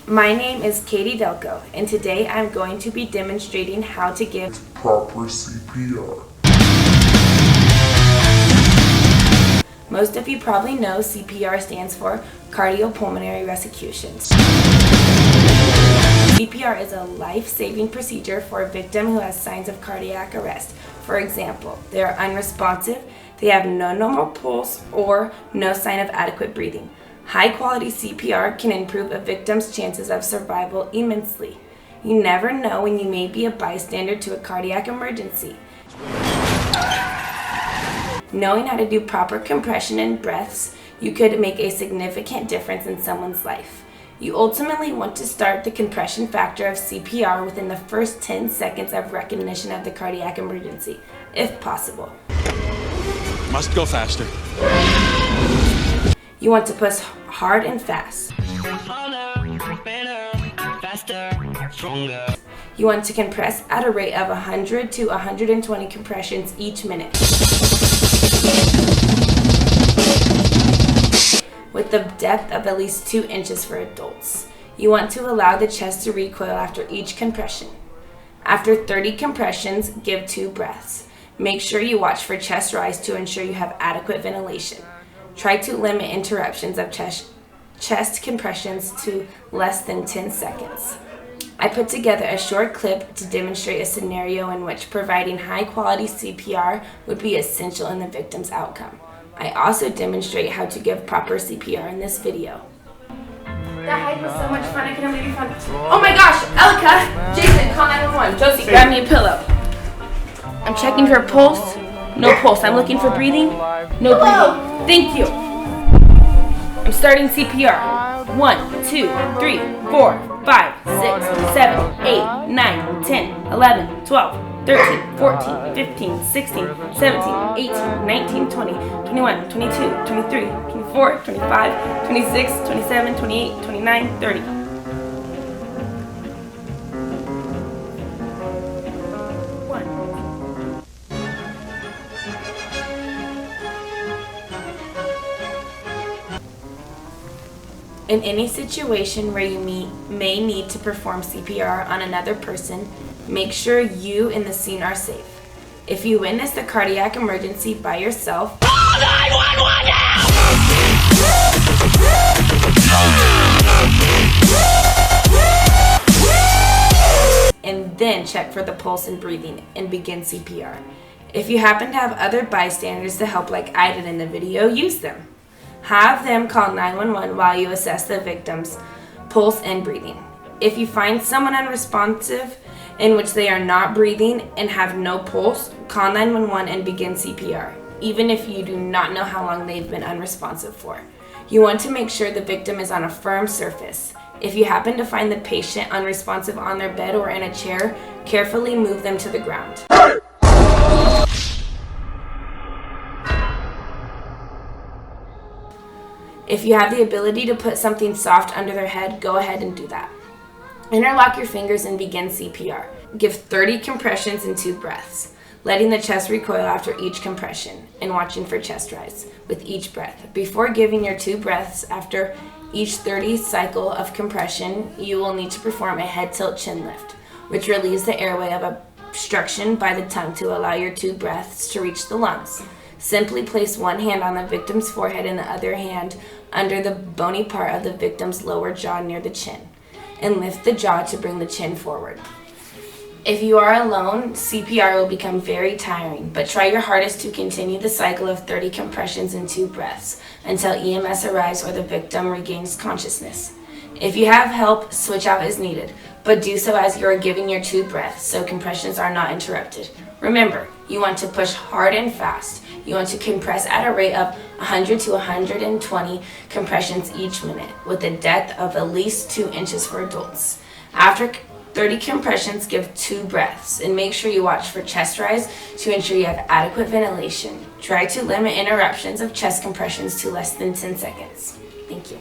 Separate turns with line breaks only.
My name is Kaitlyn Delco, and today I'm going to be demonstrating how to give
proper CPR.
Most of you probably know CPR stands for cardiopulmonary resuscitation. CPR is a life-saving procedure for a victim who has signs of cardiac arrest. For example, they are unresponsive, they have no normal pulse, or no sign of adequate breathing. High-quality CPR can improve a victim's chances of survival immensely. You never know when you may be a bystander to a cardiac emergency. Knowing how to do proper compression and breaths, you could make a significant difference in someone's life. You ultimately want to start the compression factor of CPR within the first 10 seconds of recognition of the cardiac emergency, if possible.
Must go faster.
You want to push hard and fast. You want to compress at a rate of 100 to 120 compressions each minute, with the depth of at least 2 inches for adults. You want to allow the chest to recoil after each compression. After 30 compressions, give 2 breaths. Make sure you watch for chest rise to ensure you have adequate ventilation. Try to limit interruptions of chest compressions to less than 10 seconds. I put together a short clip to demonstrate a scenario in which providing high-quality CPR would be essential in the victim's outcome. I also demonstrate how to give proper CPR in this video. That hike was so much fun, I couldn't believe you found it. Oh my gosh, Elka! Jason, call 911. Josie, grab me a pillow. I'm checking for pulse. No pulse. I'm looking for breathing. No breathing. Thank you. I'm starting CPR. 1, 2, 3, 4, 5, 6, 7, 8, 9, 10, 11, 12, 13, 14, 15, 16, 17, 18, 19, 20, 21, 22, 23, 24, 25, 26, 27, 28, 29, 30. In any situation where you may need to perform CPR on another person, make sure you and the scene are safe. If you witness a cardiac emergency by yourself, call 911 now! And then check for the pulse and breathing and begin CPR. If you happen to have other bystanders to help like I did in the video, use them. Have them call 911 while you assess the victim's pulse and breathing. If you find someone unresponsive in which they are not breathing and have no pulse, call 911 and begin CPR, even if you do not know how long they've been unresponsive for. You want to make sure the victim is on a firm surface. If you happen to find the patient unresponsive on their bed or in a chair, carefully move them to the ground. If you have the ability to put something soft under their head, go ahead and do that. Interlock your fingers and begin CPR. Give 30 compressions and 2 breaths, letting the chest recoil after each compression and watching for chest rise with each breath. Before giving your 2 breaths after each 30 cycle of compression, you will need to perform a head tilt chin lift, which relieves the airway of obstruction by the tongue to allow your 2 breaths to reach the lungs. Simply place one hand on the victim's forehead and the other hand under the bony part of the victim's lower jaw near the chin, and lift the jaw to bring the chin forward. If you are alone, CPR will become very tiring, but try your hardest to continue the cycle of 30 compressions and 2 breaths until EMS arrives or the victim regains consciousness. If you have help, switch out as needed, but do so as you are giving your 2 breaths so compressions are not interrupted. Remember, you want to push hard and fast. You want to compress at a rate of 100 to 120 compressions each minute with a depth of at least 2 inches for adults. After 30 compressions, give 2 breaths and make sure you watch for chest rise to ensure you have adequate ventilation. Try to limit interruptions of chest compressions to less than 10 seconds. Thank you.